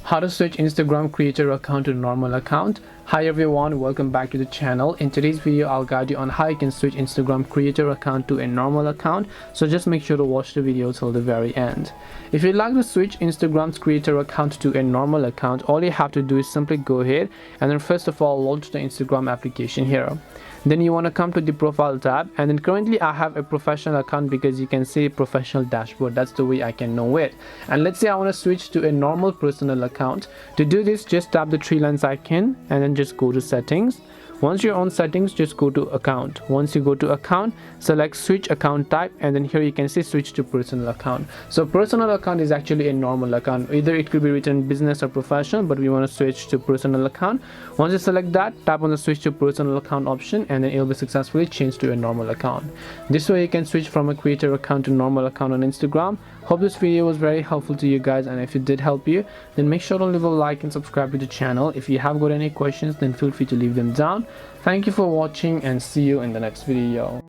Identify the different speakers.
Speaker 1: How to switch Instagram creator account to normal account. Hi everyone, welcome back to the channel. In today's video I'll guide you on how you can switch Instagram creator account to a normal account, so just make sure to watch the video till the very end. If you'd like to switch Instagram's creator account to a normal account, all you have to do is simply go ahead and then first of all launch the Instagram application here. Then you want to come to the profile tab, and then currently I have a professional account because you can see professional dashboard. That's the way I can know it. And let's say I want to switch to a normal personal account. To do this, just tap the three lines icon and then just go to settings. Once you're on settings, just go to account. Once you go to account, select switch account type, and then here you can see switch to personal account. So personal account is actually a normal account. Either it could be written business or professional, but we want to switch to personal account. Once you select that, tap on the switch to personal account option, and then it'll be successfully changed to a normal account. This way you can switch from a creator account to normal account on Instagram. Hope this video was very helpful to you guys, and if it did help you, then make sure to leave a like and subscribe to the channel. If you have got any questions, then feel free to leave them down. Thank you for watching and see you in the next video.